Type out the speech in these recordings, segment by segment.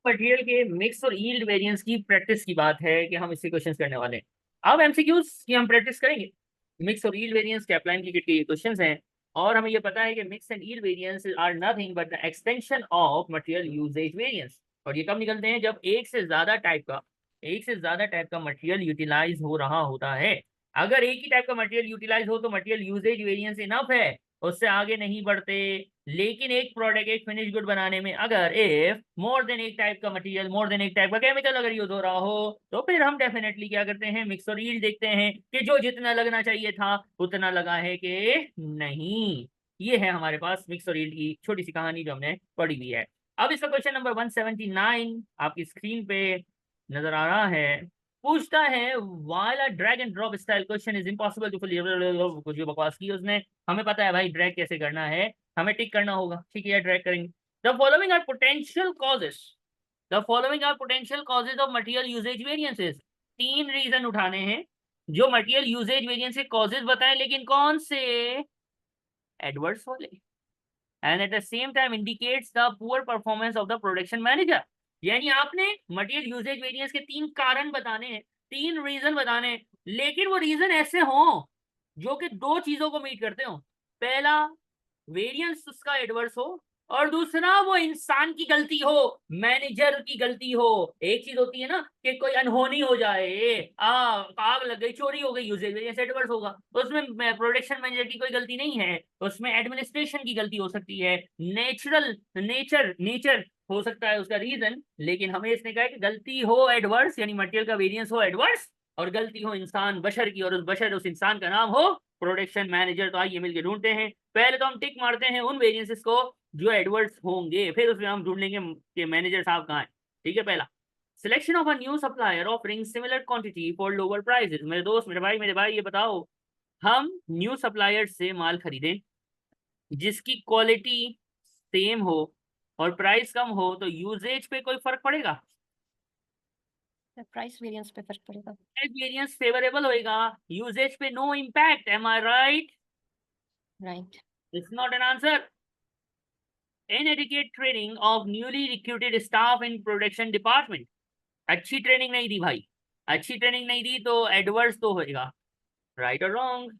Material के mix और yield variance की प्रैक्टिस की बात है कि हम इससे क्वेश्चंस करने वाले हैं। अब एमसीक्यूज की हम प्रैक्टिस करेंगे। मिक्स और यील्ड वेरिएंस कैपलाइन की किट के क्वेश्चंस हैं और हमें ये पता है कि mix and yield variance are nothing but the extension of material usage variance. और ये कब निकलते हैं? जब एक से ज्यादा टाइप का मटेरियल यूटिलाइज हो रहा होता है। अगर एक ही टाइप का मटेरियल यूटिलाइज हो तो मटेरियल यूजेज वेरिएंस इनफ है, उससे आगे नहीं बढ़ते। लेकिन एक प्रोडक्ट, एक फिनिश गुड बनाने में अगर इफ मोर देन एक टाइप का मटेरियल, मोर देन एक टाइप का केमिकल अगर यूज हो रहा हो तो फिर हम डेफिनेटली क्या करते हैं? मिक्स और यील्ड देखते हैं कि जो जितना लगना चाहिए था उतना लगा है कि नहीं। ये है हमारे पास मिक्स और यील्ड की छोटी सी कहानी जो हमने पढ़ी हुई है। अब इसका क्वेश्चन नंबर 179 आपकी स्क्रीन पे नजर आ रहा है। पूछता है while a drag and drop style question is impossible to fully, कुछ भी बकवास की उसने। हमें पता है भाई ड्रैग कैसे करना है, हमें टिक करना होगा। ठीक है, ड्रैग करेंगे। The following are potential causes, of material usage variances. तीन रीजन उठाने हैं जो मटेरियल यूजेज वेरिएंस के कॉजेज बताएं, लेकिन कौन से? एडवर्स वाले। And at the same time indicates the poor performance of the production manager. यानी आपने मटेरियल यूजेज वेरिएंस के तीन कारण बताने हैं, तीन रीजन बताने हैं, लेकिन वो रीजन ऐसे हों जो कि दो चीजों को मीट करते हो। पहला, वेरिएंस उसका एडवर्स हो, और दूसरा वो इंसान की गलती हो, मैनेजर की गलती हो। एक चीज होती है ना कि कोई अनहोनी हो जाए, आग लग गई, चोरी हो गई, यूजेज वेरिएंस एडवर्स होगा। उसमें प्रोडक्शन मैनेजर की कोई गलती नहीं है, उसमें एडमिनिस्ट्रेशन की गलती हो सकती है, नेचर हो सकता है उसका रीजन। लेकिन हमें इसने कहा है कि गलती हो एडवर्स, यानी मटेरियल का वेरिएंस हो एडवर्स, और गलती हो इंसान बशर की, और उस इंसान का नाम हो प्रोडक्शन मैनेजर। तो आइए मिलकर ढूंढते हैं। पहले तो हम टिक मारते हैं उन वेरिएंसेस को जो एडवर्स होंगे, फिर उसमें हम ढूंढ लेंगे कि मैनेजर साहब कहाँ है। ठीक है, पहला, selection of a new supplier offering similar quantity for lower prices. मेरे दोस्त, मेरे भाई ये बताओ, हम न्यू सप्लायर से माल खरीदें जिसकी क्वालिटी सेम हो और प्राइस कम हो, तो यूजेज पे कोई फर्क पड़ेगा? प्राइस वेरिएंस पे फर्क पड़ेगा। प्राइस वेरिएंस फेवरेबल होएगा, यूजेज पे no impact. Am I right? Right. It's not an answer. inadequate training of newly recruited staff in production department। अच्छी ट्रेनिंग नहीं दी भाई, अच्छी ट्रेनिंग नहीं दी तो एडवर्स तो होएगा। राइट और रॉन्ग?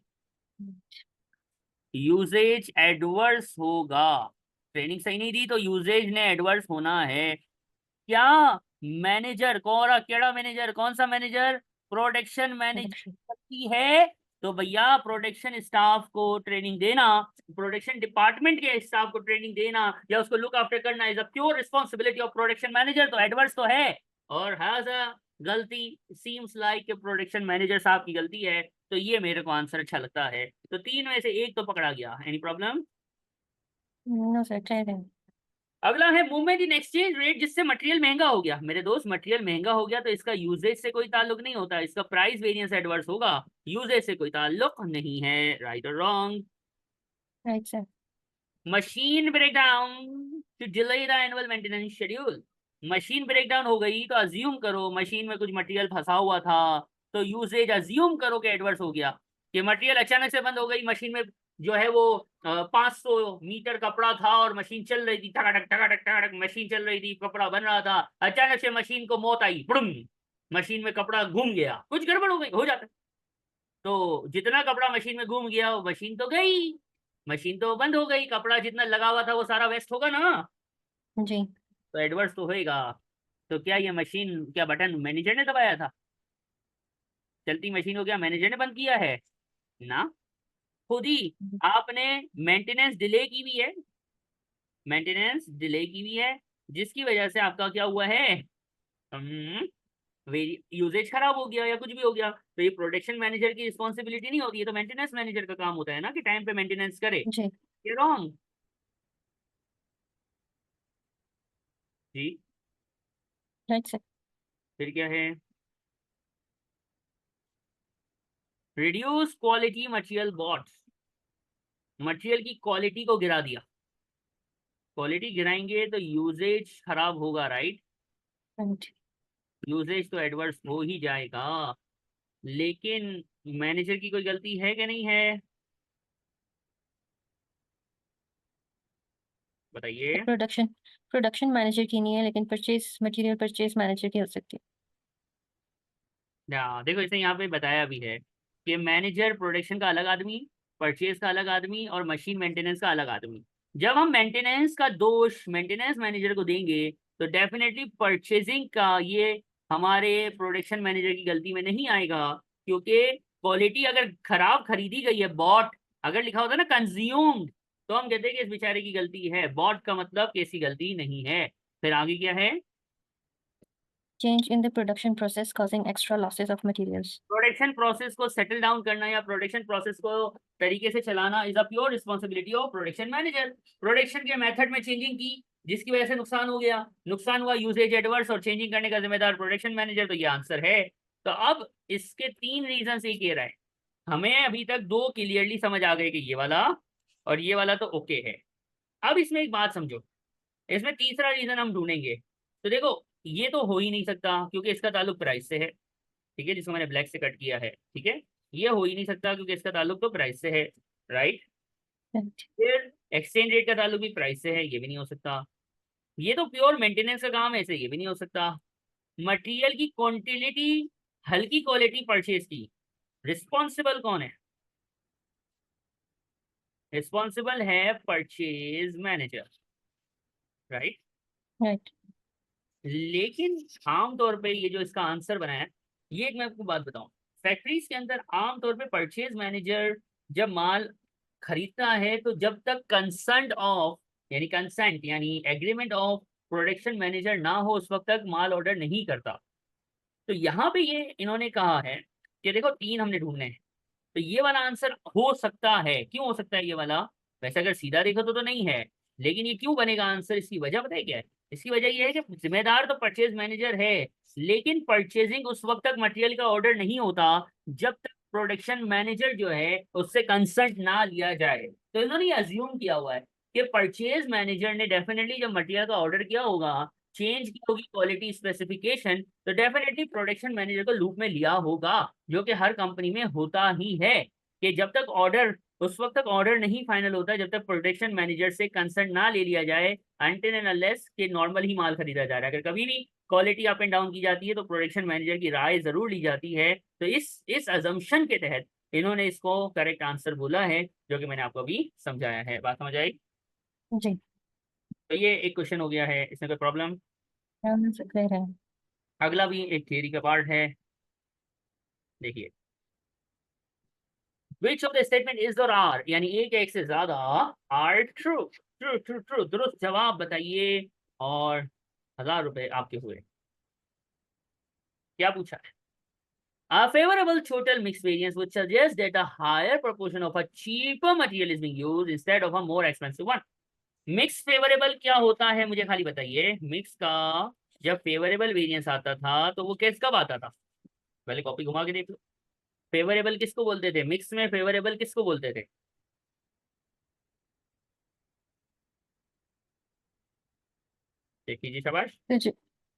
यूजेज एडवर्स होगा। ट्रेनिंग सही नहीं दी तो यूजेज ने एडवर्स होना है। क्या मैनेजर कौन, केड़ा मैनेजर, कौन सा मैनेजर? Production production. मैनेजर है। तो भैया प्रोडक्शन स्टाफ को ट्रेनिंग देना, प्रोडक्शन डिपार्टमेंट के स्टाफ को ट्रेनिंग देना या उसको लुक आफ्टर करना is a pure responsibility of production manager. तो एडवर्स तो है। और हैज अ गलती, सीम्स लाइक प्रोडक्शन मैनेजर साहब की गलती है। तो ये मेरे को आंसर अच्छा लगता है। तो तीन में से एक तो पकड़ा गया। Any problem? No sir, try दें। अगला है मूवमेंट इन एक्सचेंज रेट, जिससे मटेरियल महंगा हो गया। मेरे दोस्त, मटेरियल महंगा हो गया तो इसका यूजेज से कोई ताल्लुक नहीं होता, इसका प्राइस वेरिएंस एडवर्स होगा, यूजेज से कोई ताल्लुक नहीं है। राइट और wrong? Right sir. Machine breakdown to delay the annual maintenance schedule. Machine breakdown हो गई तो अज्यूम करो मशीन में कुछ मटेरियल फंसा हुआ था, तो यूसेज अज्यूम करो कि एडवर्स हो गया। कि मटेरियल अचानक से बंद हो गई, मशीन में जो है वो 500 मीटर कपड़ा था और मशीन चल रही थी, टकाटक टकाटक टकाटक मशीन चल रही थी, कपड़ा बन रहा था। अचानक से मशीन को मौत आई, बुड़ुम, मशीन में कपड़ा घूम गया, कुछ गड़बड़ हो गई, हो जाता है। तो जितना कपड़ा मशीन में घूम गया वो मशीन तो गई, मशीन तो बंद हो गई, कपड़ा जितना लगा हुआ था वो सारा वेस्ट होगा ना। जी। तो एडवर्स तो होएगा। तो क्या ये मशीन, क्या बटन मैनेजर ने दबाया था? चलती मशीन को क्या मैनेजर ने बंद किया है? ना, खुद ही। आपने मेंटेनेंस डिले की भी है, मेंटेनेंस डिले की भी है, जिसकी वजह से आपका क्या हुआ है? यूजेज खराब हो गया या कुछ भी हो गया। तो ये प्रोडक्शन मैनेजर की रिस्पॉन्सिबिलिटी नहीं होती है, तो मेंटेनेंस मैनेजर का काम होता है ना कि टाइम पे मेंटेनेंस करे। जी। ये रॉन्ग? जी। Right sir. फिर क्या है? Reduce quality material bots. Material की क्वालिटी को गिरा दिया, क्वालिटी गिराएंगे तो यूजेज खराब होगा। राइट? राइट। यूजेज तो एडवर्स हो ही जाएगा। लेकिन मैनेजर की कोई गलती है कि नहीं है? बताइए। प्रोडक्शन प्रोडक्शन मैनेजर की नहीं है, लेकिन परचेज मटेरियल परचेज मैनेजर की हो सकती है। देखो इसे यहाँ पे बताया भी है कि मैनेजर प्रोडक्शन का अलग आदमी, परचेज का अलग आदमी और मशीन मेंटेनेंस का अलग आदमी। जब हम मेंटेनेंस का दोष मेंटेनेंस मैनेजर को देंगे तो डेफिनेटली परचेजिंग का ये हमारे प्रोडक्शन मैनेजर की गलती में नहीं आएगा, क्योंकि क्वालिटी अगर खराब खरीदी गई है, बॉट अगर लिखा होता है ना कंज्यूम्ड, तो हम कहते हैं कि इस बेचारे की गलती है। बॉट का मतलब कि इसकी गलती नहीं है। फिर आगे क्या है? Change in the production process causing extra losses of materials. Production process को सेटल डाउन करना या प्रोडक्शन प्रोसेस को तरीके से चलाना is a pure responsibility of production manager. Production के मेथड में चेंजिंग की जिसकी वजह से नुकसान हो गया, नुकसान हुआ यूजेज एडवर्स, और चेंजिंग करने का जिम्मेदार प्रोडक्शन मैनेजर, तो ये आंसर है। तो अब इसके तीन रीजन से कह रहा है। हमें अभी तक दो क्लियरली समझ आ गए कि ये वाला और ये वाला तो ओके है। अब इसमें एक बात समझो, इसमें तीसरा रीजन हम ढूंढेंगे। तो देखो ये तो हो ही नहीं सकता क्योंकि इसका ताल्लुक प्राइस से है, ठीक है, जिसको मैंने ब्लैक से कट किया है, ठीक है। ये हो ही नहीं सकता क्योंकि इसका ताल्लुक तो प्राइस से है, राइट। फिर एक्सचेंज रेट का ताल्लुक भी प्राइस से है, ये भी नहीं हो सकता। ये तो प्योर मेंटेनेंस का काम है, ऐसे ये भी नहीं हो सकता। मटेरियल की क्वांटिटी, हल्की क्वालिटी परचेज की, रिस्पॉन्सिबल कौन है? रिस्पॉन्सिबल है परचेज मैनेजर, राइट। राइट। लेकिन आमतौर पे ये जो इसका आंसर बनाया, ये एक मैं आपको बात बताऊं, फैक्ट्रीज के अंदर आमतौर पे परचेज मैनेजर जब माल खरीदता है तो जब तक कंसेंट ऑफ यानी कंसेंट यानी एग्रीमेंट ऑफ प्रोडक्शन मैनेजर ना हो उस वक्त तक माल ऑर्डर नहीं करता। तो यहाँ पे ये इन्होंने कहा है कि देखो तीन हमने ढूंढने हैं, तो ये वाला आंसर हो सकता है। क्यों हो सकता है ये वाला? वैसे अगर सीधा देखो तो नहीं है, लेकिन ये क्यों बनेगा आंसर, इसकी वजह पता है क्या है? इसकी वजह ये है कि जिम्मेदार तो परचेज मैनेजर है, लेकिन परचेजिंग उस वक्त तक मटेरियल का ऑर्डर नहीं होता जब तक प्रोडक्शन मैनेजर जो है उससे कंसल्ट ना लिया जाए। तो इन्होंने ये अज्यूम किया हुआ है कि परचेज मैनेजर ने डेफिनेटली जब मटेरियल का ऑर्डर किया होगा, चेंज की होगी क्वालिटी स्पेसिफिकेशन, तो डेफिनेटली प्रोडक्शन मैनेजर को लूप में लिया होगा, जो कि हर कंपनी में होता ही है कि जब तक ऑर्डर उस वक्त तक ऑर्डर नहीं फाइनल होता जब तक प्रोडक्शन मैनेजर से कंसर्न ना ले लिया जाए, अनटिल एंड अनलेस कि नॉर्मल ही माल खरीदा जा रहा है। अगर कभी भी क्वालिटी अप एंड डाउन की जाती है तो प्रोडक्शन मैनेजर की राय जरूर ली जाती है। तो इस अजम्पशन के तहत इन्होंने इसको करेक्ट आंसर बोला है, जो कि मैंने आपको अभी समझाया है। बात समझ आई? जी। तो ये एक क्वेश्चन हो गया है, इसमें कोई प्रॉब्लम? क्लियर है। अगला भी एक थियरी का पार्ट है, देखिए। Which of the statement is और आर, यानी एक या एक से ज्यादा are true. True true true, दुरुस्त जवाब बताइए और 1000 रुपए आपके हुए। क्या पूछा है? A favorable total mix variance would suggest that a higher proportion of a cheaper material is being used instead of a more expensive one. Mix favourable क्या होता है मुझे खाली बताइए। मिक्स का जब फेवरेबल वेरिएंस आता था तो वो किस कब आता था? पहले कॉपी घुमा के देख लो। फेवरेबल किसको बोलते थे? मिक्स में फेवरेबल किसको बोलते थे? देख लीजिए, शाबाश।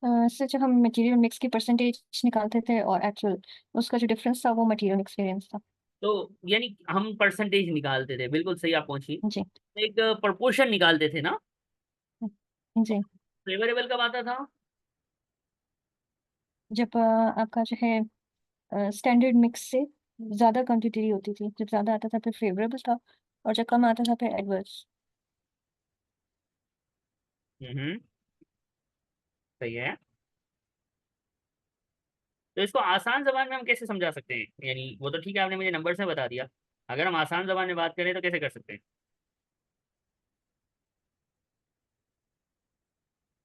सर जब हम मटेरियल मिक्स की परसेंटेज निकालते थे और एक्चुअल उसका जो डिफरेंस था वो मटेरियल मिक्स वेरिएंस था। तो यानी हम परसेंटेज निकालते थे, बिल्कुल सही आप पहुंची। जी। एक प्रोपोर्शन निकालते थे ना। जी। फेवरेबल कब आता था? जब आपका जो है स्टैंडर्ड मिक्स से ज़्यादा क्वांटिटी होती थी, जब ज़्यादा आता था फिर फेवरेबल था, और जब कम आता था फिर एडवर्स। सही है। तो इसको आसान जबान में हम कैसे समझा सकते हैं? यानी वो तो ठीक है, आपने मुझे नंबर से बता दिया, अगर हम आसान जबान में बात करें तो कैसे कर सकते हैं?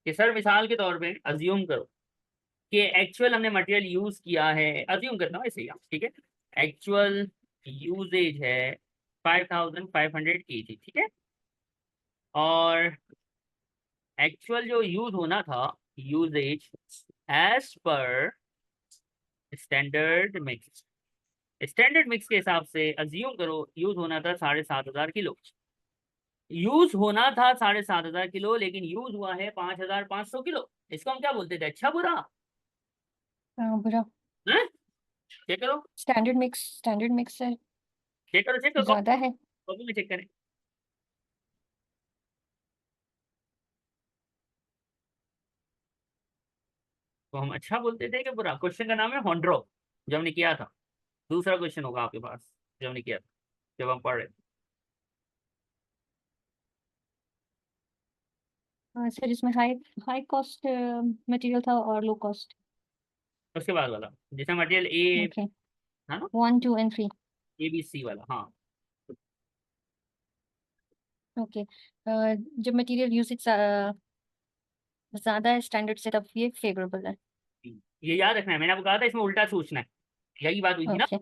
कि सर मिसाल के तौर पे अज्यूम करो कि एक्चुअल हमने मटेरियल यूज किया है, अज्यूम करता हूँ ऐसे ही, ठीक है। एक्चुअल यूजेज है 5500 kg, ठीक है। और एक्चुअल जो यूज होना था, usage as per standard mix, standard mix के हिसाब से अज्यूम करो यूज होना था 7500 किलो। यूज होना था 7500 किलो, लेकिन यूज हुआ है 5500 किलो। इसको हम क्या बोलते थे, अच्छा बुरा? बुरा। हैं? चेक करो, स्टैंडर्ड मिक्स से चेक करो, चेक करो, ज़्यादा है। कॉपी में चेक करें। तो हम अच्छा बोलते थे कि बुरा। क्वेश्चन का नाम है हॉन्ड्रो, जो हमने किया था। दूसरा क्वेश्चन होगा आपके पास जो हमने किया था जब हम पढ़ रहे थे। सर इसमें हाई हाई कॉस्ट मटेरियल था और लो कॉस्ट। उसके बाद वाला जैसे मटेरियल ए ओके, है ना, 1 2 एंड 3। ABC वाला, हाँ। ओके, जब मटेरियल यूसेज ज्यादा है स्टैंडर्ड से तब ये फेवरेबल है। ये याद रखना है, मैंने आपको कहा था इसमें उल्टा सोचना है, यही बात हुई थी ना। ओके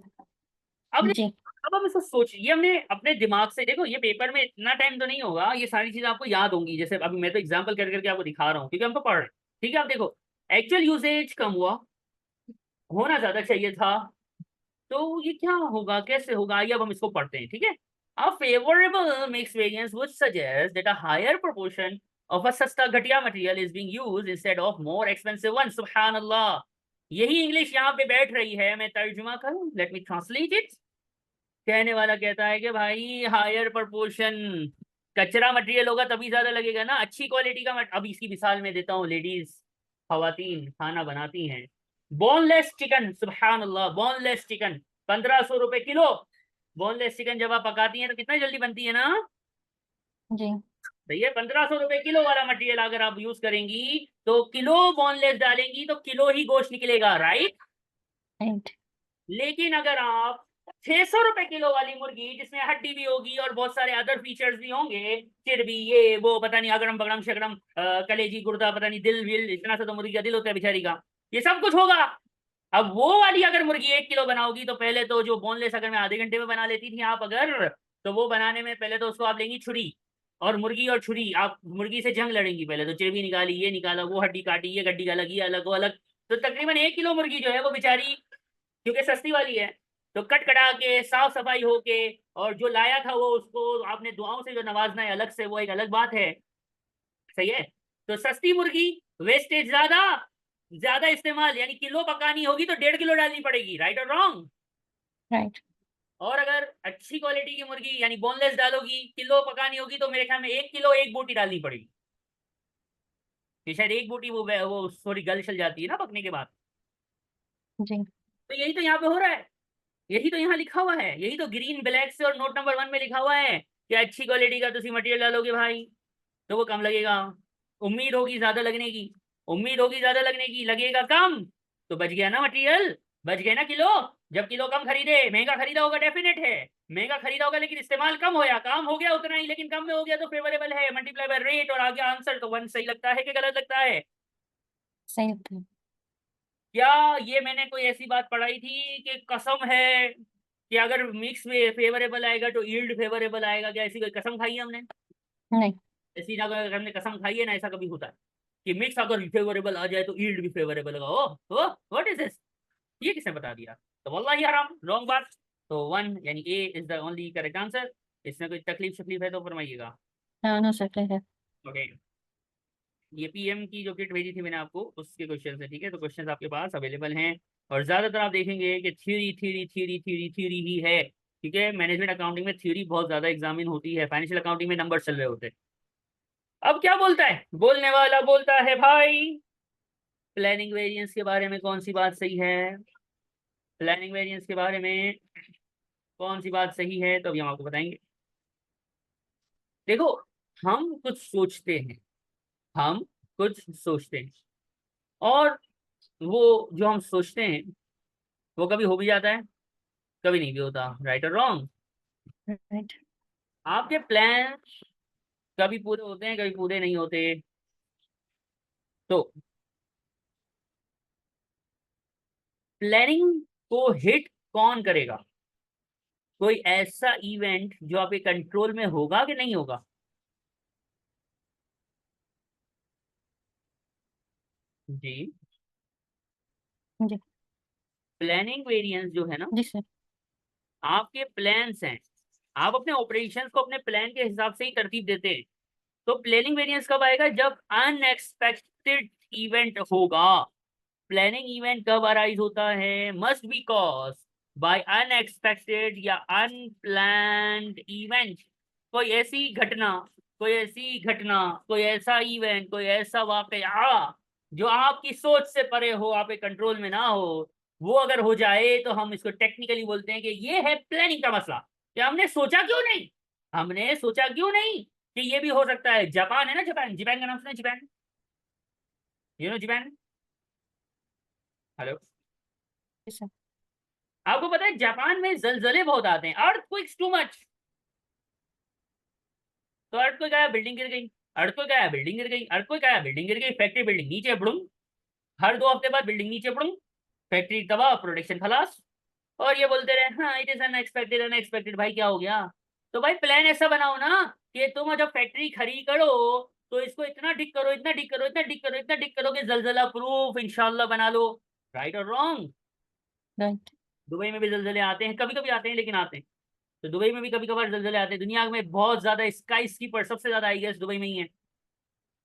अब जी। अब हम इसको सोचिए, ये हमने अपने दिमाग से देखो, ये पेपर में इतना टाइम तो नहीं होगा, ये सारी चीजें आपको याद होंगी। जैसे अभी मैं तो एग्जांपल कर करके आपको दिखा रहा हूँ क्योंकि हम तो पढ़ रहे हैं। ठीक है, आप देखो, एक्चुअल यूसेज कम हुआ, होना ज्यादा चाहिए था, तो ये क्या होगा, कैसे होगा, ये अब हम इसको पढ़ते हैं। ठीक है, a favorable mixed variance would suggest that a higher proportion of a सस्ता घटिया material is being used instead of more expensive one। सुभान अल्लाह, यही इंग्लिश यहाँ पे बैठ रही है। मैं तर्जुमा करूं, लेट मी ट्रांसलेट इट। कहने वाला कहता है कि भाई हायर प्रपोर्शन कचरा मटेरियल होगा तभी ज्यादा लगेगा ना, अच्छी क्वालिटी का अब इसकी मिसाल मैं देता हूँ, लेडीज खवातीन खाना बनाती हैं, बोनलेस चिकन, सुभान अल्लाह, बोनलेस चिकन 1500 रुपए किलो। बोनलेस चिकन जब आप पकाती हैं तो कितना जल्दी बनती है ना, जी सही है। 1500 रुपए किलो वाला मटेरियल अगर आप यूज करेंगी तो किलो बोनलेस डालेंगी तो किलो ही गोश्त निकलेगा, राइट। राइट। लेकिन अगर आप 600 रुपए किलो वाली मुर्गी जिसमें हड्डी भी होगी और बहुत सारे अदर फीचर्स भी होंगे, चिरबी ये वो पता नहीं अगड़म बगड़म शकड़म कलेजी गुर्दा पता नहीं दिल विल, इतना सा तो मुर्गी का दिल होता है बेचारी का, ये सब कुछ होगा। अब वो वाली अगर मुर्गी 1 किलो बनाओगी तो पहले तो जो बोनलेस अगर मैं आधे घंटे में बना लेती थी आप अगर, तो वो बनाने में पहले तो उसको आप लेंगी छुरी, और छुरी आप मुर्गी से जंग लड़ेंगी, पहले तो चिरबी निकाली, ये निकाला, वो हड्डी काटी, ये हड्डी अलग, ये अलग, वो अलग। तो तकरीबन 1 किलो मुर्गी जो है वो बेचारी, क्योंकि सस्ती वाली है, तो कट कटा के साफ सफाई होके, और जो लाया था वो उसको आपने दुआओं से जो नवाजना है अलग से, वो एक अलग बात है। सही है, तो सस्ती मुर्गी, वेस्टेज ज्यादा, ज्यादा इस्तेमाल, यानी किलो पकानी होगी तो 1.5 किलो डालनी पड़ेगी, राइट और रॉन्ग। राइट। और अगर अच्छी क्वालिटी की मुर्गी यानी बोनलेस डालोगी, किलो पकानी होगी तो मेरे ख्याल में 1 किलो एक बोटी डालनी पड़ेगी, कि शायद एक बोटी वो थोड़ी गल छल जाती है ना पकने के बाद। जी तो यही तो यहाँ पे हो रहा है, यही तो यहाँ लिखा हुआ है, यही तो ग्रीन ब्लैक से और नोट नंबर 1 में लिखा हुआ है कि अच्छी क्वालिटी का तुम मटेरियल डालोगे भाई तो वो कम लगेगा। उम्मीद होगी ज्यादा लगने की, उम्मीद होगी ज्यादा लगने की, लगेगा कम, तो बच गया ना मटेरियल, बच गए ना किलो। जब किलो कम खरीदे, महंगा खरीदा होगा डेफिनेट है, महंगा खरीदा होगा लेकिन इस्तेमाल कम होया, काम हो गया उतना ही लेकिन कम में हो गया तो फेवरेबल है, मल्टीप्लाई बाय रेट और आगे आंसर। तो 1 सही लगता है कि गलत लगता है? सही लगता है। क्या ये मैंने कोई ऐसी बात पढ़ाई थी कि कसम है कि अगर मिक्स में फेवरेबल आएगा तो यील्ड फेवरेबल आएगा? क्या ऐसी कोई कसम खाई है हमने? नहीं। ऐसी ना अगर हमने कसम खाई है ना, ऐसा कभी होता है कि मिक्स अगर फेवरेबल आ जाए तो यील्ड भी फेवरेबल होगा? ओ व्हाट इज दिस, ये किसने बता दिया? तो वल्लाही हराम, रॉन्ग बात। तो 1 यानी A is the only correct answer. इसमें कोई तकलीफ शकलीफ है तो फरमाइएगा। हाँ नो सर है। ओके, ये पीएम की जो किट भेजी थी मैंने आपको उसके क्वेश्चन है, ठीक है। तो क्वेश्चन आपके पास अवेलेबल हैं और ज्यादातर आप देखेंगे कि theory theory theory theory theory ही है, ठीक है। मैनेजमेंट अकाउंटिंग में थ्योरी बहुत ज्यादा एग्जामिन होती है, फाइनेंशियल अकाउंटिंग में नंबर चल रहे होते हैं। अब क्या बोलता है बोलने वाला, बोलता है भाई प्लानिंग वेरिएंस के बारे में कौन सी बात सही है, प्लानिंग वेरिएंस के बारे में कौन सी बात सही है, तो अभी हम आपको बताएंगे। देखो, हम कुछ सोचते हैं, हम कुछ सोचते हैं, और वो जो हम सोचते हैं वो कभी हो भी जाता है, कभी नहीं भी होता, राइट और रॉन्ग। राइट। आपके प्लान कभी पूरे होते हैं, कभी पूरे नहीं होते। तो प्लानिंग को हिट कौन करेगा? कोई ऐसा इवेंट जो आपके कंट्रोल में होगा कि नहीं होगा? जी, जी प्लानिंग वेरिएंस जो है ना, जी सर। आपके प्लान्स हैं, आप अपने ऑपरेशंस को अपने प्लान के हिसाब से ही तरतीब देते हैं। तो प्लानिंग वेरिएंस कब आएगा? जब अनएक्सपेक्टेड इवेंट होगा। प्लानिंग इवेंट कब अराइज होता है? Must be cause by unexpected या अनप्लान्ड इवेंट। कोई ऐसी घटना, कोई ऐसी घटना, कोई ऐसा इवेंट, कोई ऐसा वाकया जो आपकी सोच से परे हो, आपके कंट्रोल में ना हो, वो अगर हो जाए तो हम इसको टेक्निकली बोलते हैं कि ये है प्लानिंग का मसला, कि हमने सोचा क्यों नहीं, हमने सोचा क्यों नहीं कि ये भी हो सकता है। जापान है ना, जापान, जापान का नाम सुना, जापान, जापान। हेलो, जी सर। आपको पता है जापान में जलजले बहुत आते हैं, अर्थक्वेक्स टू मच। तो अर्थक्वेक आया, बिल्डिंग गिर गई, अर्थक्वेक आया, बिल्डिंग गिर गई, अर्थक्वेक आया, बिल्डिंग गिर गई, फैक्ट्री बिल्डिंग नीचे बुड़ुम, हर 2 हफ्ते बाद बिल्डिंग नीचे बुड़ुम, फैक्ट्री तबाह, प्रोडक्शन खलास। और ये बोलते रहे हाँ इट इज अनएक्सपेक्टेड, अनएक्सपेक्टेड। भाई क्या हो गया? तो भाई प्लान ऐसा बनाओ ना कि तुम जब फैक्ट्री खड़ी करो तो इसको इतना डिक करो, इतना डिक करो, इतना डिक करो, इतना डिक करो कि जलजला प्रूफ इंशाल्लाह बना लो। राइट और रॉन्ग? राइट। दुबई में भी जलजले आते हैं, कभी कभी आते हैं लेकिन आते हैं। तो दुबई में भी कभी कभार जलजले आते हैं। दुनिया में बहुत ज्यादा स्काई स्कीपर सबसे ज्यादा आई गेस दुबई में ही है।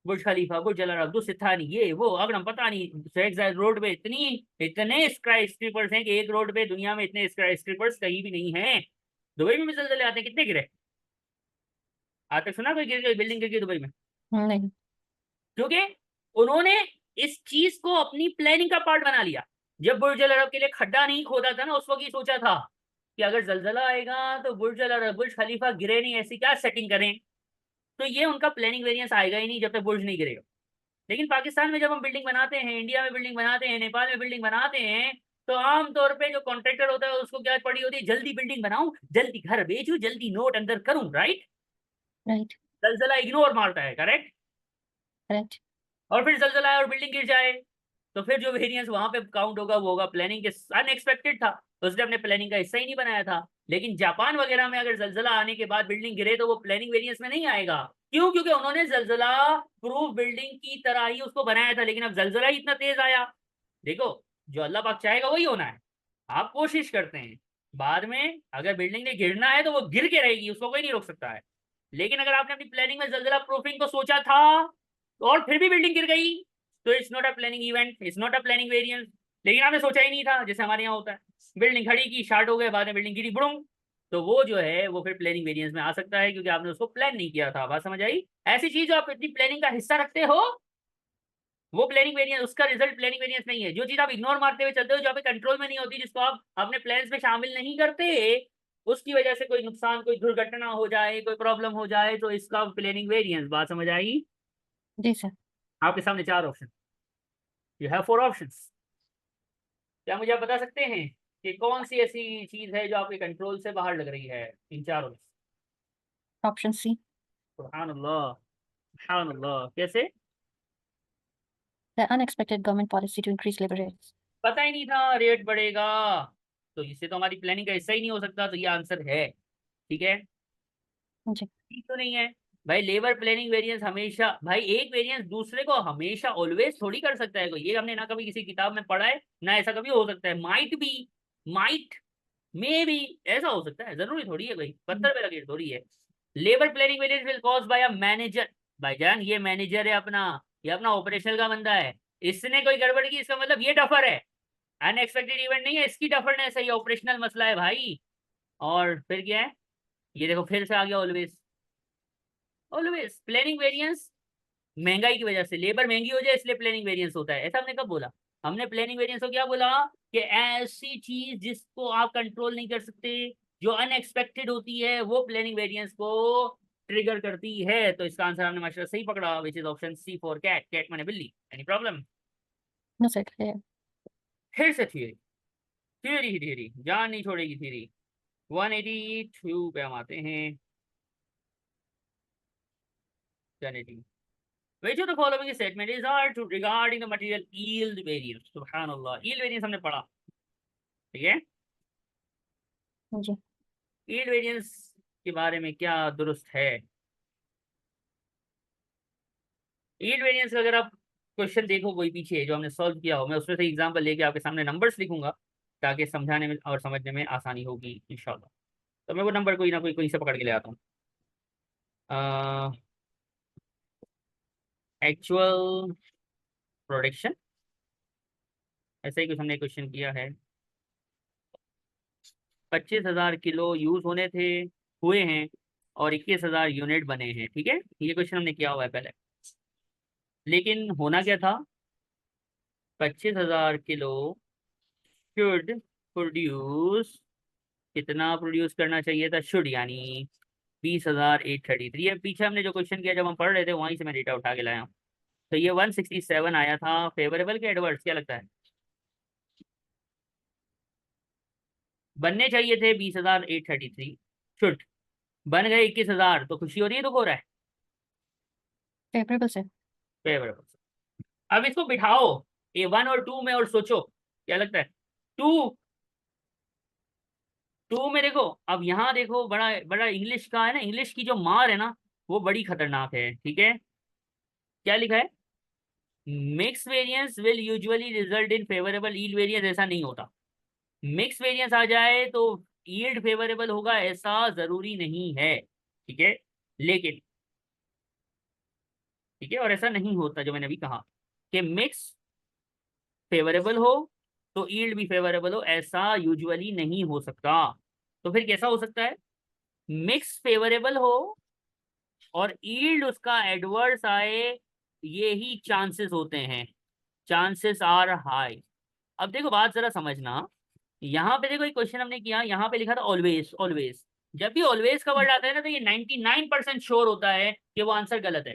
बुर्ज खलीफा, बुर्ज अल अरब, दुस्तानी, ये वो अगरम, पता नहीं शेख जायद रोड पे इतनी इतने स्काई स्क्रीपर्स हैं कि एक रोड पे दुनिया में इतने स्काई स्क्रीपर्स कहीं भी नहीं है। दुबई में भी जलजले आते हैं, कितने गिरे? आज तक सुना कोई गिर गई, बिल्डिंग गिर गई दुबई में? नहीं। क्योंकि उन्होंने इस चीज को अपनी प्लानिंग का पार्ट बना लिया। जब बुर्ज अल अरब के लिए खड्डा नहीं खोदा था ना, उस वक्त ये सोचा था कि अगर जलजला आएगा तो बुर्ज अल अरब, बुर्ज खलीफा गिरे नहीं, ऐसी क्या सेटिंग करें। तो ये उनका प्लानिंग वेरियंस आएगा ही नहीं जब तक बुर्ज नहीं गिरेगा। लेकिन पाकिस्तान में जब हम बिल्डिंग बनाते हैं, इंडिया में बिल्डिंग बनाते हैं, नेपाल में बिल्डिंग बनाते हैं, तो आमतौर पे जो कॉन्ट्रैक्टर होता है उसको क्या पड़ी होती है, जल्दी बिल्डिंग बनाऊं, जल्दी घर बेचूं, जल्दी नोट अंदर करूं। राइट? राइट। जलजला इग्नोर मारता है, करेक्ट? करेक्ट। और फिर जलजला आए और बिल्डिंग गिर जाए, तो फिर जो वेरियंस वहां पे काउंट होगा वो होगा प्लानिंग के, अनएक्सपेक्टेड था, तो उसने अपने प्लानिंग का हिस्सा ही नहीं बनाया था। लेकिन जापान वगैरह में अगर जलजला आने के बाद बिल्डिंग गिरे तो वो प्लानिंग वेरियंस में नहीं आएगा। क्यों? क्योंकि उन्होंने जलजला प्रूफ बिल्डिंग की तरह ही उसको बनाया था, लेकिन अब जलजला ही इतना तेज आया। देखो, जो अल्लाह पाक चाहेगा वही होना है। आप कोशिश करते हैं, बाद में अगर बिल्डिंग ने गिरना है तो वो गिर के रहेगी, उसको कोई नहीं रोक सकता है। लेकिन अगर आपने अपनी प्लानिंग में जलजला प्रूफिंग को सोचा था और फिर भी बिल्डिंग गिर गई, तो it's not a planning event, it's not a planning variance. लेकिन आपने सोचा ही नहीं था, जैसे हमारे यहाँ होता है, बिल्डिंग खड़ी की, स्टार्ट हो गए, बाद में बिल्डिंग गिरी, बुड़ूम, तो वो जो है वो फिर प्लानिंग वेरिएंस में आ सकता है, क्योंकि आपने उसको प्लान नहीं किया था। बात समझ आई? ऐसी चीज जो आप अपनी प्लानिंग का हिस्सा रखते हो वो प्लानिंग वेरिएंस, उसका रिजल्ट प्लानिंग वेरिएंस नहीं है। जो चीज आप इग्नोर मारते हुए चलते हो, जो आपके कंट्रोल में नहीं होती, जिसको आप अपने प्लान्स में शामिल नहीं करते, उसकी वजह से कोई नुकसान, कोई दुर्घटना हो जाए, कोई प्रॉब्लम हो जाए, तो इसका प्लानिंग वेरिएंस। बात समझ आई? जी सर। आपके सामने 4 ऑप्शन, यू हैव 4 ऑप्शंस। क्या मुझे आप बता सकते हैं कि कौन सी ऐसी चीज है जो आपके कंट्रोल से बाहर लग रही है इन चारों में से? Option C. सुभान अल्लाह, सुभान अल्लाह। कैसे? The unexpected government policy to increase labour rates. पता ही नहीं था रेट बढ़ेगा, तो इससे तो हमारी प्लानिंग का हिस्सा ही नहीं हो सकता, तो ये आंसर है। ठीक है? जी। ठीक तो नहीं है? भाई लेबर प्लानिंग वेरिएंस हमेशा, भाई एक वेरिएंस दूसरे को हमेशा ऑलवेज थोड़ी कर सकता है कोई। ये हमने ना कभी किसी किताब में पढ़ा है, ना ऐसा कभी हो सकता है। माइट बी, माइट, मे भी, ऐसा हो सकता है, जरूरी थोड़ी है भाई, पत्थर पे लकीर थोड़ी है। Labour planning variance will cause by a manager. भाईजान ये मैनेजर है अपना, ये अपना ऑपरेशनल का बंदा है, इसने कोई गड़बड़ की, इसका मतलब ये टफर है। अनएक्सपेक्टेड इवेंट नहीं है, इसकी टफरनेस है, ये ऑपरेशनल मसला है भाई। और फिर क्या है? ये देखो फिर से आ गया ऑलवेज। ऑलवेज प्लानिंग वेरिएंस महंगाई की वजह से, लेबर महंगी हो जाए इसलिए प्लानिंग वेरिएंस होता है, ऐसा हमने कब बोला? हमने प्लानिंग वेरिएंस को क्या बोला? कि ऐसी चीज जिसको आप कंट्रोल नहीं कर सकते, जो अनएक्सपेक्टेड होती है, वो प्लानिंग वेरिएंस को ट्रिगर करती है। तो इसका आंसर हमने माशाल्लाह सही पकड़ा, which is option C for CAT. CAT माने बिल्ली। Any problem? No sir, clear. फिर से थियरी, थियरी ही थियरी, जान नहीं छोड़ेगी थियरी। 182 पे हम आते हैं। 180, which of the following statement is are to regarding the material yield variance? सुभान अल्लाह, yield variance हमने पढ़ा, ठीक है? जी। yield variance के बारे में क्या दुरुस्त है? yield variance का अगर आप क्वेश्चन देखो कोई पीछे जो हमने सॉल्व किया हो, मैं उसमें से एग्जांपल लेके आपके सामने नंबर्स लिखूंगा, ताकि समझाने में और समझने में आसानी होगी इंशाल्लाह। तो मैं वो नंबर कोई ना कोई कहीं से पकड़ के ले आता हूँ। एक्चुअल प्रोडक्शन, ऐसा ही कुछ हमने क्वेश्चन किया है। 25,000 किलो यूज होने थे, हुए हैं, और 21,000 यूनिट बने हैं। ठीक है, ये क्वेश्चन हमने किया हुआ है पहले। लेकिन होना क्या था 25,000 किलो शुड प्रोड्यूस, कितना प्रोड्यूस करना चाहिए था, शुड यानी 20,833। ये पीछे हमने जो क्वेश्चन किया जब हम पढ़ रहे थे वहीं से मैं डेटा उठा के लाया हूँ। तो ये 167 आया था। फेवरेबल के एडवर्स क्या लगता है? बनने चाहिए थे 20,833, शुड बन गए 21,000, तो खुशी हो रही है, दुख हो रहा है? फेवरेबल से। फेवरेबल। अब इसको बिठाओ ए 1 और 2 में और सोचो क्या लगता है। 2 2 में देखो, अब यहाँ देखो, बड़ा बड़ा इंग्लिश का है ना, इंग्लिश की जो मार है ना वो बड़ी खतरनाक है। ठीक है, क्या लिखा है? Mix variance will usually result in favourable yield variance, ऐसा नहीं होता। मिक्स वेरिएंस आ जाए तो यील्ड फेवरेबल होगा, ऐसा जरूरी नहीं है। ठीक है, लेकिन ठीक है, और ऐसा नहीं होता जो मैंने अभी कहा कि मिक्स फेवरेबल हो तो यील्ड भी फेवरेबल हो, ऐसा यूजुअली नहीं हो सकता। तो फिर कैसा हो सकता है? मिक्स फेवरेबल हो और यील्ड उसका एडवर्स आए, ये ही चांसेस होते हैं, चांसेस आर हाई। अब देखो बात जरा समझना, यहाँ पे देखो एक क्वेश्चन हमने किया, यहाँ पे लिखा था ऑलवेज। ऑलवेज, जब भी ऑलवेज का वर्ड आता है ना तो ये 99% श्योर होता है कि वो आंसर गलत है,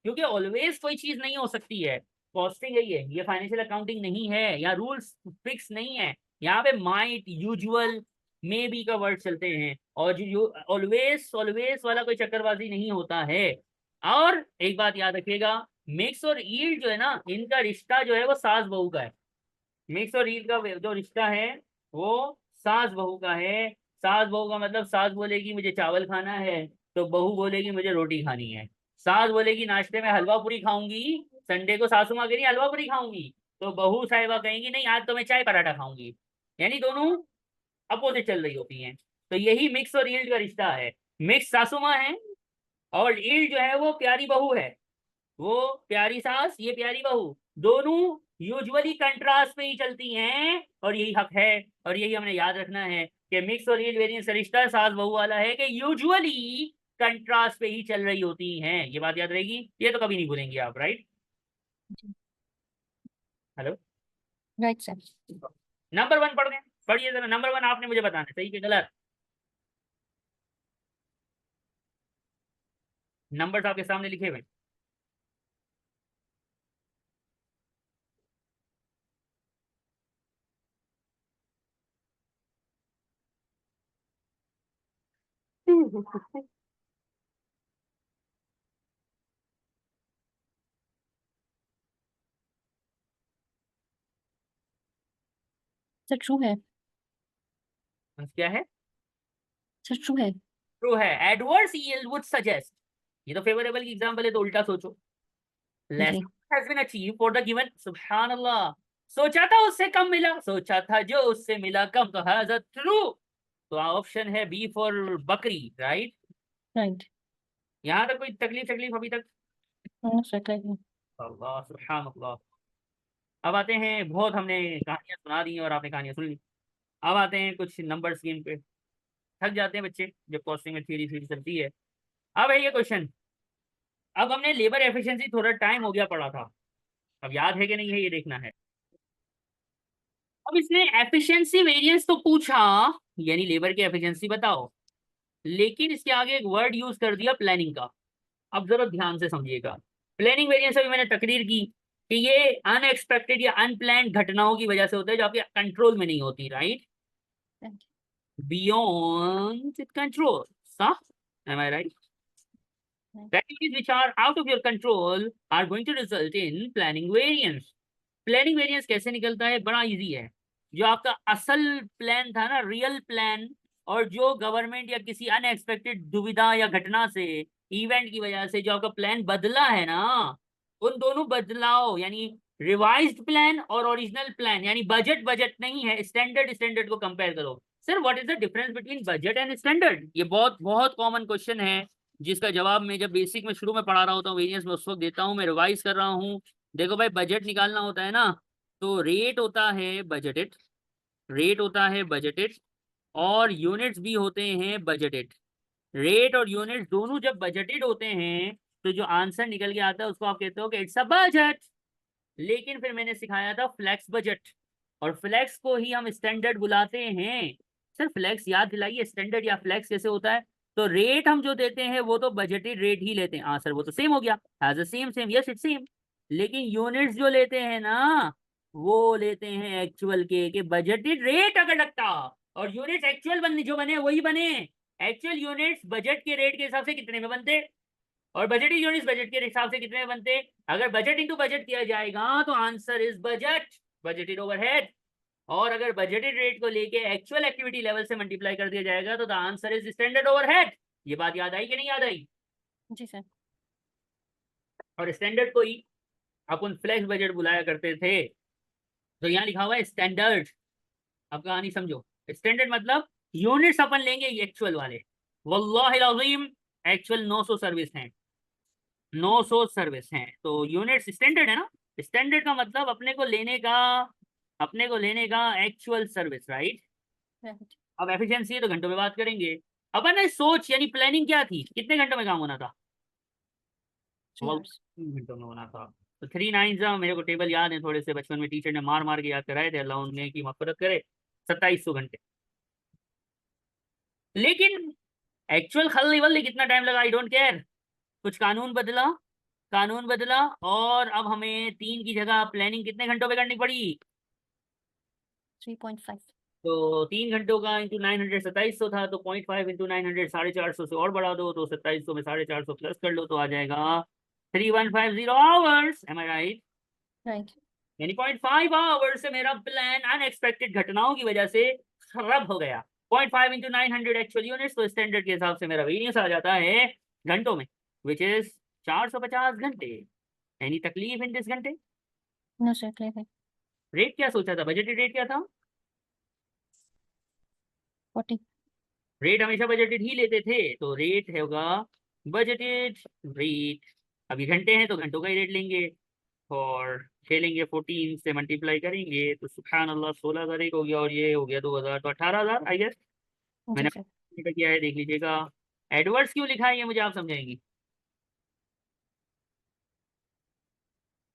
क्योंकि ऑलवेज कोई चीज नहीं हो सकती है। कॉस्टिंग यही है, ये फाइनेंशियल अकाउंटिंग नहीं है, यहाँ रूल्स फिक्स नहीं है। यहाँ पे माइट, यूजुअल, मे बी का वर्ड चलते हैं, और जो ऑलवेज ऑलवेज वाला कोई चक्करबाजी नहीं होता है। और एक बात याद रखिएगा, मिक्स और ईल्ड जो है ना, इनका रिश्ता जो है वो सास बहू का है। मिक्स और ईद का जो रिश्ता है वो सास बहू का है। सास बहू का मतलब, सास बोलेगी मुझे चावल खाना है तो बहू बोलेगी मुझे रोटी खानी है। सास बोलेगी नाश्ते में हलवा पूरी खाऊंगी, संडे को सासू माँ कह रही है हलवा पूरी खाऊंगी, तो बहू साहिबा कहेंगी नहीं आज तो मैं चाय पराठा खाऊंगी। यानी दोनों अपोजिट चल रही होती हैं। तो यही मिक्स और ईल्ड का रिश्ता है। मिक्स सासू माँ है और ईल्ड जो है वो प्यारी बहू है। वो प्यारी सास, ये प्यारी बहू, दोनों यूजुअली कंट्रास्ट पे ही चलती हैं, और यही हक है। और यही हमने याद रखना है कि मिक्स और रील वेरिएंस रिश्ता सास बहू वाला है कि यूजुअली कंट्रास्ट पे ही चल रही होती हैं। ये बात याद रहेगी, ये तो कभी नहीं भूलेंगे आप, right? Hello, right sir. Number 1 पढ़ दें, पढ़िए जरा। नंबर 1 आपने मुझे बताना सही कि गलत। नंबर आपके सामने लिखे हुए। सर ट्रू है। क्या है? सर ट्रू है। ट्रू है। एडवर्स यील्ड वुड सजेस्ट, ये तो फेवरेबल की एग्जांपल है, तो उल्टा सोचो। लेस जी। has been achieved for the given, सुभान अल्लाह। सोचा था उससे कम मिला, सोचा था जो उससे मिला कम, तो हैज ट्रू। तो ऑप्शन है बी फॉर बकरी, राइट? राइट। यहाँ तक कोई तकलीफ तकलीफ अभी तक? हाँ सर करेक्ट। अल्लाह सुभान अल्लाह। अब आते हैं, बहुत हमने कहानियां सुना दी और आपने कहानियां सुन ली। अब आते हैं कुछ नंबर स्कीम पे। थक जाते हैं बच्चे जब कॉस्टिंग में थ्योरी थ्योरी चलती है। अब है ये क्वेश्चन। अब हमने लेबर एफिशिएंसी थोड़ा टाइम हो गया पढ़ा था, अब याद है कि नहीं है ये देखना है। अब इसने एफिशिएंसी वेरिएंस तो पूछा, यानी लेबर की एफिशिएंसी बताओ, लेकिन इसके आगे एक वर्ड यूज कर दिया प्लानिंग का। अब जरा ध्यान से समझिएगा। प्लानिंग वेरिएंस अभी मैंने तकरीर की कि ये अनएक्सपेक्टेड या अनप्लान्ड घटनाओं की वजह से होता है जो आपके कंट्रोल में नहीं होती, राइट? बियॉन्ड कंट्रोल, सही? Am I right? Activities which are out of your control are going to result in planning variance. Planning variance कैसे निकलता है? बड़ा इजी है। जो आपका असल प्लान था ना, रियल प्लान, और जो गवर्नमेंट या किसी अनएक्सपेक्टेड दुविधा या घटना से, इवेंट की वजह से जो आपका प्लान बदला है ना, उन दोनों बदलाव यानी रिवाइज्ड प्लान और ओरिजिनल प्लान, यानी बजट बजट नहीं है, स्टैंडर्ड स्टैंडर्ड को कंपेयर करो। Sir what is the difference between budget and standard? ये बहुत बहुत कॉमन क्वेश्चन है, जिसका जवाब मैं जब बेसिक में शुरू में पढ़ा रहा होता हूँ, वेरिएंस में उस वक्त देता हूँ, मैं रिवाइज कर रहा हूँ। देखो भाई, बजट निकालना होता है ना, तो रेट होता है बजटेड, रेट होता है बजटेड, और यूनिट्स भी होते हैं बजटेड। रेट और यूनिट्स दोनों जब बजटेड होते हैं तो जो आंसर निकल के आता है उसको आप कहते हो कि इट्स अ बजट। लेकिन फिर मैंने सिखाया था फ्लेक्स बजट, और फ्लेक्स को ही हम स्टैंडर्ड बुलाते हैं। सर फ्लेक्स याद दिलाइए, स्टैंडर्ड या फ्लेक्स कैसे होता है? तो रेट हम जो देते हैं वो तो बजटेड रेट ही लेते हैं। हाँ सर वो तो सेम हो गया, as a same same, yes it same. लेकिन यूनिट्स जो लेते हैं ना, वो लेते हैं एक्चुअल के बजटेड रेट अगर लगता, और यूनिट्स एक्चुअल बने, जो बने वही बने। एक्चुअल यूनिट्स बजट के रेट के हिसाब से कितने में बनते, और बजटेड यूनिट्स बजट के हिसाब से कितने में बनते। अगर बजट इंटू बजट किया जाएगा तो answer is budget, budgeted overhead. और अगर बजटेड रेट को लेके एक्चुअल एक्टिविटी लेवल से मल्टीप्लाई कर दिया जाएगा तो the answer is standard overhead. ये बात याद आई कि नहीं याद आई? जी सर। और स्टैंडर्ड को ही अपन फ्लेक्स बजट बुलाया करते थे। तो यहाँ लिखा हुआ है स्टैंडर्ड। अब कहानी समझो। स्टैंडर्ड मतलब यूनिट्स अपन लेंगे एक्चुअल वाले। वल्लाहिल अज़ीम एक्चुअल 900 सर्विस हैं, 900 सर्विस हैं, तो यूनिट्स स्टैंडर्ड है ना। स्टैंडर्ड का मतलब अपने को लेने का एक्चुअल सर्विस, राइट। राइट। अब एफिशिएंसी है तो घंटों में बात करेंगे। अपन ने सोच यानी प्लानिंग क्या थी, कितने घंटों में काम होना था? 3 आवर्स। 3 घंटों में होना था। तो 3 9 मेरे को टेबल याद है, थोड़े से बचपन में टीचर ने मार मार के याद कराए थे, अल्लाह उन्हें की मफरत करे। 2700 घंटे। लेकिन एक्चुअल खल्ली वल्ली कितना टाइम लगा, आई डोंट केयर। कुछ कानून बदला, कानून बदला, और अब हमें 3 की जगह प्लानिंग कितने घंटों पे करनी पड़ी? 3.5। तो 3 घंटों का इंटू 900 2700 था, तो 0.5 इंटू 900 450 से और बढ़ा दो, तो 2700 में 450 प्लस कर लो तो आ जाएगा 3150 hours. M I right? Right. यानी 0.5 आवर्स से मेरा प्लान अनएक्सपेक्टेड घटनाओं की वजह से खराब हो गया। 0.5 इंटू 900 एक्चुअल यूनिट्स, तो स्टैंडर्ड के हिसाब से मेरा वेरियंस आ जाता है घंटों में, विच इज 450 घंटे। एनी तकलीफ इन दिस घंटे? नो सर, क्लियर है। रेट क्या सोचा था, बजटेड रेट क्या था? 40। रेट हमेशा बजटेड ही लेते थे, तो रेट होगा बजटेड रेट। अभी घंटे हैं तो घंटों का ही रेट लेंगे, और खेलेंगे 14 से मल्टीप्लाई करेंगे तो सुबहान अल्लाह 16,000 एक हो गया, और ये हो गया 2,000, तो 18,000 आई गेस। जी मैंने सर। किया है, देख लीजिएगा। एडवर्ड्स क्यों लिखा है ये मुझे आप समझाएंगी?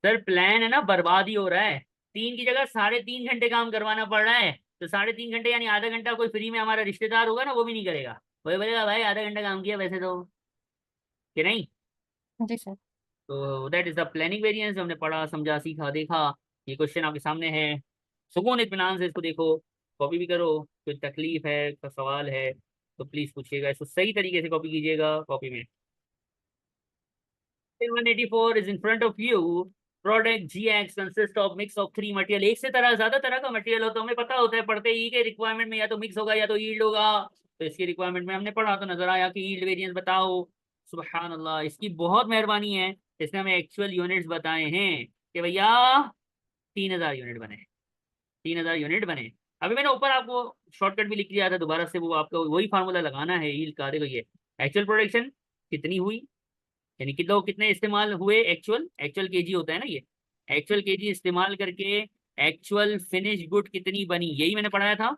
सर प्लान है ना बर्बाद ही हो रहा है। 3 की जगह 3.5 घंटे काम करवाना पड़ रहा है, तो 3.5 घंटे यानी आधा घंटा कोई फ्री में हमारा रिश्तेदार होगा ना, वो भी नहीं करेगा। वही बोलेगा भाई आधा घंटा काम किया वैसे तो, कि नहीं? जी सर। तो that is the planning variance. हमने पढ़ा समझा सीखा देखा। ये क्वेश्चन आपके सामने है, सुकून इत्मीनान से इसको देखो, कॉपी भी करो। कोई तकलीफ है, कोई सवाल है तो प्लीज पूछिएगा, इसको सही तरीके से कॉपी कीजिएगा कॉपी में। 184 is in front of you. Product GX consists of mix of 3 material. एक से ज्यादा तरह का मटेरियल हो तो हमें पता होता है पढ़ते ही के रिक्वायरमेंट में या तो मिक्स होगा या तो यील्ड होगा। तो इसकी रिक्वायरमेंट में हमने पढ़ा तो नजर आया कि यील्ड वेरिएंस बताओ। सुबहान अल्लाह, इसकी बहुत मेहरबानी है, इसने हमें एक्चुअल यूनिट्स बताए हैं कि भैया 3,000 यूनिट बने, 3,000 यूनिट बने। अभी मैंने ऊपर आपको शॉर्टकट भी लिख दिया था, दोबारा से वो आपको वही फार्मूला लगाना है यील्ड का। देखो ये एक्चुअल प्रोडक्शन कितनी हुई, यानी किलो कितने इस्तेमाल हुए, एक्चुअल एक्चुअल केजी होता है ना ये, एक्चुअल केजी इस्तेमाल करके एक्चुअल फिनिश गुड कितनी बनी, यही मैंने पढ़ाया था।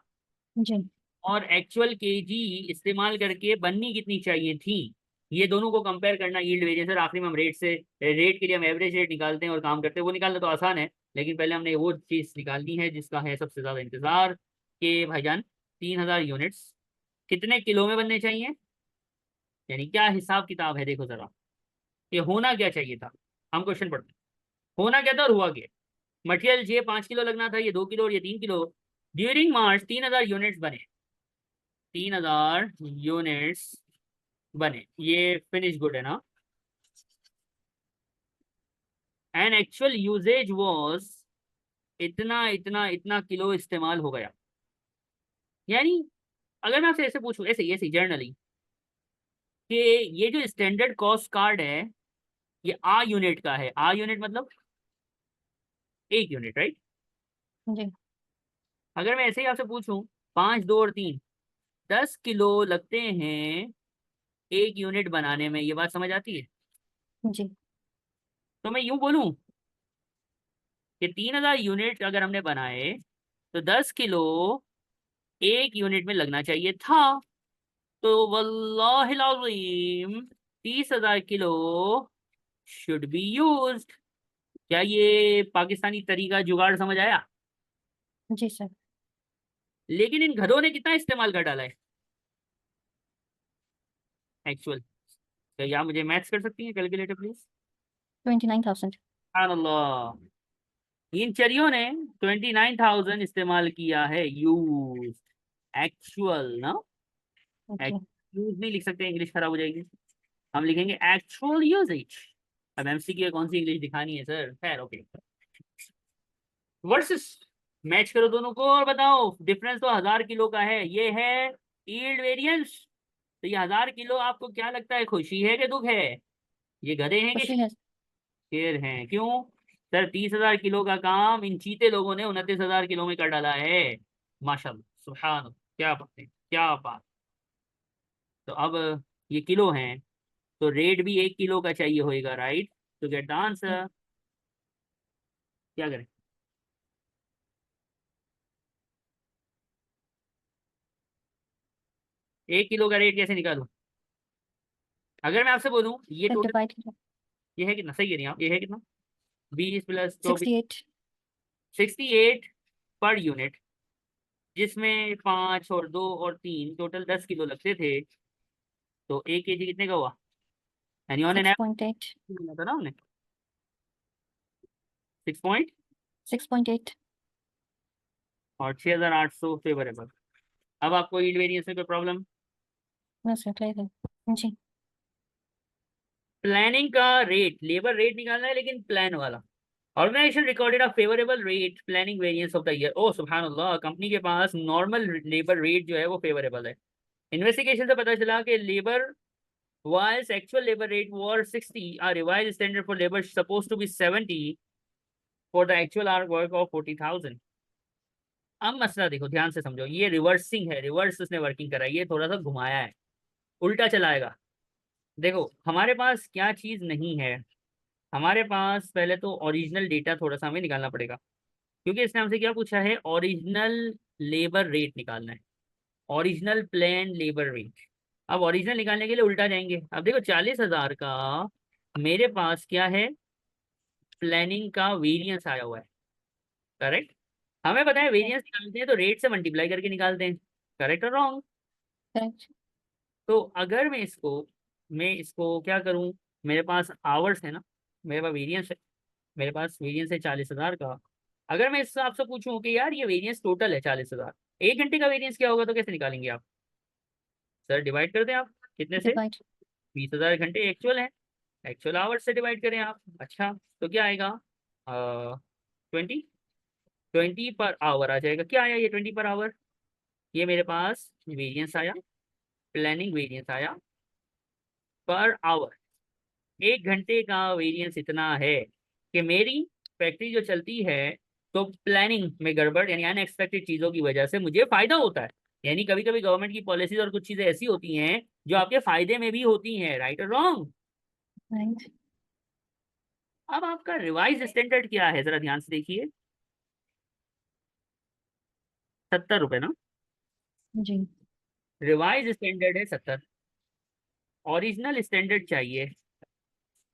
जी। और एक्चुअल केजी इस्तेमाल करके बननी कितनी चाहिए थी, ये दोनों को कंपेयर करना यील्ड वेरिएंस। और आखिरी में हम रेट से, रेट के लिए हम एवरेज रेट निकालते हैं और काम करते हैं। वो निकालना तो आसान है, लेकिन पहले हमने वो चीज़ निकालनी है जिसका है सबसे ज़्यादा इंतजार, कि भाईजान 3,000 यूनिट्स कितने किलो में बनने चाहिए, यानी क्या हिसाब किताब है। देखो जरा, ये होना क्या चाहिए था। हम क्वेश्चन पढ़ते हैं, होना क्या था और हुआ क्या। मटेरियल ये 5 किलो लगना था, ये 2 किलो और ये 3 किलो। ड्यूरिंग मार्च 3,000 यूनिट्स बने, 3,000 यूनिट्स बने, ये फिनिश गुड है ना। एंड एक्चुअल यूजेज वाज इतना इतना इतना किलो इस्तेमाल हो गया। यानी अगर मैं आपसे ऐसे पूछूं, ऐसे ऐसे जर्नली, कि ये जो स्टैंडर्ड कॉस्ट कार्ड है ये आ यूनिट का है, आ यूनिट मतलब 1 यूनिट, राइट। जी। अगर मैं ऐसे ही आपसे पूछूं 5 2 और 3 10 किलो लगते हैं 1 यूनिट बनाने में, ये बात समझ आती है? जी। तो मैं यूं बोलूं कि 3,000 यूनिट अगर हमने बनाए तो 10 किलो 1 यूनिट में लगना चाहिए था। तो वल्लाहिल अज़ीम 30,000 किलो शुड बी यूज्ड। क्या ये पाकिस्तानी तरीका जुगाड़ समझ आया? जी सर। लेकिन इन घरों ने कितना इस्तेमाल कर डाला है एक्चुअल? तो या मुझे मैथ्स कर सकती हैं कैलकुलेटर प्लीज? 29,000। अल्लाह, इन चरियों ने 29,000 इस्तेमाल किया है, यूज एक्चुअल ना। ओके। यूज नहीं लिख सकते, इंग्लिश खराब हो जाएगी। हम लिखेंगे एक्चुअल यूजेज। अब एमसीक्यू कौन सी इंग्लिश दिखानी है सर, खैर ओके। वर्सेस, मैच करो दोनों को और बताओ डिफरेंस तो 1000 किलो का है। ये है यील्ड वेरिएंस। तो ये 1000 किलो आपको क्या लगता है, खुशी है कि दुख है? ये गधे हैं कि खुशी है। शेर हैं? क्यों सर? 30,000 किलो का काम इन चीते लोगों ने 29,000 किलो में कर डाला है। माशाल्लाह, सुभान, क्या बात है, क्या बात। तो अब ये किलो हैं, तो रेट भी 1 किलो का चाहिए होगा, राइट? तो गेट द आंसर। क्या करें? 1 किलो का रेट कैसे निकालूं? अगर मैं आपसे बोलूं ये सर टोटल, डिवाइड। ये है कितना, सही कह रही हैं आप, ये है कितना? 20 + 24, 68। 68 पर यूनिट, जिसमें 5 और 2 और 3 टोटल 10 किलो लगते थे। तो 1 kg कितने का हुआ? यानी ऑन एन 6.8। एवरेज था ना हमने, 6 पॉइंट 6.8। और 6,800 फेवरेबल। अब आपको यील्ड वेरिएंस में कोई प्रॉब्लम? नो सर क्लियर है जी। प्लानिंग का रेट, लेबर रेट निकालना है लेकिन प्लान वाला। Organisation recorded a favourable rate planning variance of the year. ओ सुभान अल्लाह, कंपनी के पास नॉर्मल लेबर रेट जो है वो फेवरेबल है। इन्वेस्टिगेशन से पता चला कि labour whilst actual labor rate was 60, a revised standard for labor supposed to be 70 for the actual hour work of 40,000। अब मसला देखो, ध्यान से समझो, ये रिवर्सिंग है, रिवर्स उसने वर्किंग करा है, ये थोड़ा सा घुमाया है, उल्टा चलाएगा। देखो हमारे पास क्या चीज नहीं है, हमारे पास पहले तो ओरिजिनल डेटा थोड़ा सा हमें निकालना पड़ेगा, क्योंकि इसने हमसे क्या पूछा है, ओरिजिनल लेबर रेट निकालना है, ओरिजिनल प्लान लेबर रेट। अब ओरिजिनल निकालने के लिए उल्टा जाएंगे। अब देखो 40,000 का मेरे पास क्या है, प्लानिंग का वेरिएंस आया हुआ है, करेक्ट? हमें पता है वेरिएंस निकालते हैं तो रेट से मल्टीप्लाई करके निकालते हैं, करेक्ट और रॉन्ग? करेक्ट। तो अगर मैं इसको क्या करूं, मेरे पास आवर्स है ना, मेरे पास वेरिएंस है, मेरे पास वेरिएंस है 40,000 का। अगर मैं इससे आपसे पूछूं कि यार ये वेरिएंस टोटल है 40,000, 1 घंटे का वेरिएंस क्या होगा, तो कैसे निकालेंगे आप? सर डिवाइड कर दें आप, कितने से? डिवाइड। 20,000 घंटे एक्चुअल है, एक्चुअल आवर्स से डिवाइड करें आप। अच्छा, तो क्या आएगा? 20, 20 पर आवर आ जाएगा। क्या आया ये 20 पर आवर? ये मेरे पास वेरिएंस आया, प्लानिंग वेरिएंस आया पर आवर। 1 घंटे का वेरिएंस इतना है कि मेरी फैक्ट्री जो चलती है तो प्लानिंग में गड़बड़ यानी अनएक्सपेक्टेड चीजों की वजह से मुझे फायदा होता है। यानी कभी कभी गवर्नमेंट की पॉलिसीज और कुछ चीजें ऐसी होती हैं जो आपके फायदे में भी होती हैं, राइट और रॉन्ग? राइट। अब आपका रिवाइज स्टैंडर्ड क्या है, जरा ध्यान से देखिए। 70 रुपए ना? जी। रिवाइज स्टैंडर्ड है 70, ओरिजिनल स्टैंडर्ड चाहिए।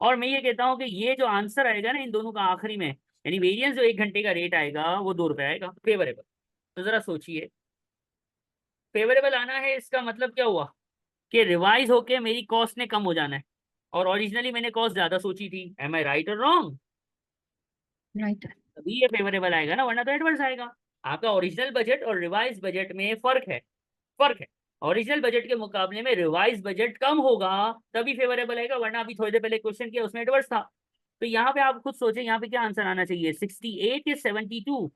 और मैं ये कहता हूँ कि ये जो आंसर आएगा ना इन दोनों का आखिरी में, यानी वेरिएंस जो 1 घंटे का रेट आएगा वो 2 रुपए आएगा फेवरेबल। तो जरा सोचिए, फेवरेबल आना है इसका मतलब क्या हुआ कि रिवाइज होके मेरी कॉस्ट ने कम हो जाना है, और ओरिजिनली मैंने कॉस्ट ज्यादा सोची थी। एम आई राइट और रॉन्ग? राइट। तभी ये फेवरेबल आएगा ना, वरना तो एडवर्स आएगा। आपका ओरिजिनल बजट और रिवाइज बजट में फर्क है, फर्क है। ओरिजिनल बजट के मुकाबले में रिवाइज बजट कम होगा तभी फेवरेबल आएगा, वरना अभी थोड़ी देर पहले क्वेश्चन किया उसमें एडवर्स था। तो यहाँ पे आप खुद सोचें, यहाँ पे क्या आंसर आना चाहिए, 68 या 72?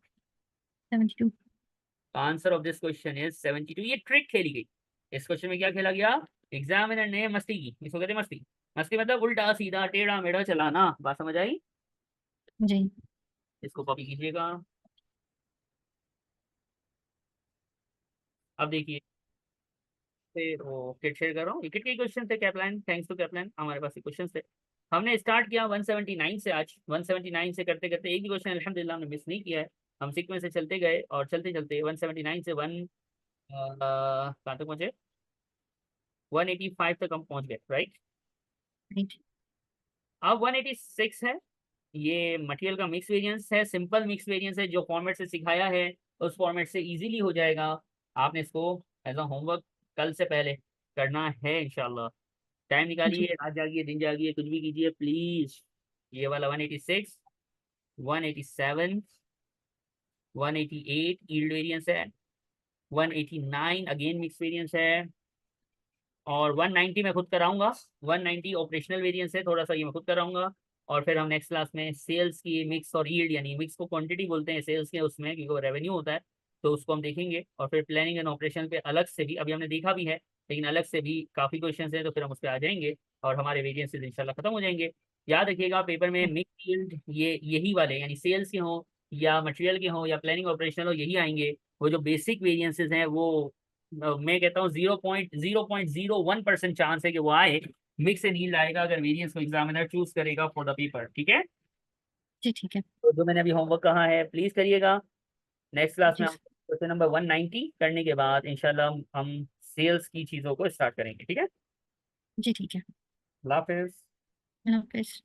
72। Answer of this question is 72। ये ट्रिक खेली गई इस क्वेश्चन में, क्या खेला गया? एग्जामिनर ने मस्ती की, इसको कहते हैं मस्ती। मस्ती मतलब उल्टा सीधा टेढ़ा मेढ़ा चलाना, बात समझ आई? जी। इसको कॉपी कीजिएगा। अब देखिए, फिर वो किट शेयर कर रहा हूँ, किट के क्वेश्चन थे, कैप्लान, थैंक्स टू कैप्लान हमारे पास क्वेश्चन थे। हमने स्टार्ट किया 179 से, आज 179 से करते करते एक भी क्वेश्चन अल्हम्दुलिल्लाह हमने मिस नहीं किया है। हम सीक्वेंस से चलते गए और चलते चलते 179 से कहाँ तक पहुंचे, 185 तक हम पहुंच गए, राइट? राइट। अब 186 है, ये मटेरियल का मिक्स वेरिएंस है, सिंपल मिक्स वेरिएंस है, जो फॉर्मेट से सिखाया है उस फॉर्मेट से इजीली हो जाएगा। आपने इसको एज अ होमवर्क कल से पहले करना है इंशाल्लाह। टाइम जी। निकालिए, रात जागिए, दिन जागिए, कुछ भी कीजिए प्लीज। ये वाला 186, 187, 188 यील्ड वेरिएंस है, 189 अगेन मिक्स वेरिएंस है, और 190 मैं खुद कराऊंगा। 190 ऑपरेशनल वेरिएंस है, थोड़ा सा ये मैं खुद कराऊंगा। और फिर हम नेक्स्ट क्लास में सेल्स की मिक्स और यील्ड, यानी मिक्स को क्वांटिटी बोलते हैं सेल्स के उसमें, क्योंकि वो रेवेन्यू होता है, तो उसको हम देखेंगे। और फिर प्लानिंग एंड ऑपरेशन पे अलग से भी, अभी हमने देखा भी है लेकिन अलग से भी काफ़ी क्वेश्चन है, तो फिर हम उस पर आ जाएंगे और हमारे वेरिएंसेस इंशाल्लाह खत्म हो जाएंगे। याद रखिएगा पेपर में मिक्स यील्ड ये यही वाले, यानी सेल्स के हों या मटेरियल के हों या प्लानिंग ऑपरेशनल हो, यही आएंगे। वो जो बेसिक वेरिएंसेस हैं वो मैं कहता हूँ 0.001% चांस है कि वो आए। मिक्स एंड यील्ड आएगा अगर वेरिएंस को एग्जामिनर चूज करेगा फॉर द पेपर, ठीक है। जी ठीक है। तो जो मैंने अभी होमवर्क कहा है प्लीज करिएगा। नेक्स्ट क्लास में जी। हम क्वेश्चन नंबर 190 करने के बाद इंशाल्लाह हम सेल्स की चीज़ों को स्टार्ट करेंगे, ठीक है। जी ठीक है। अल्लाह हाफिज़। अल्लाह हाफिज़।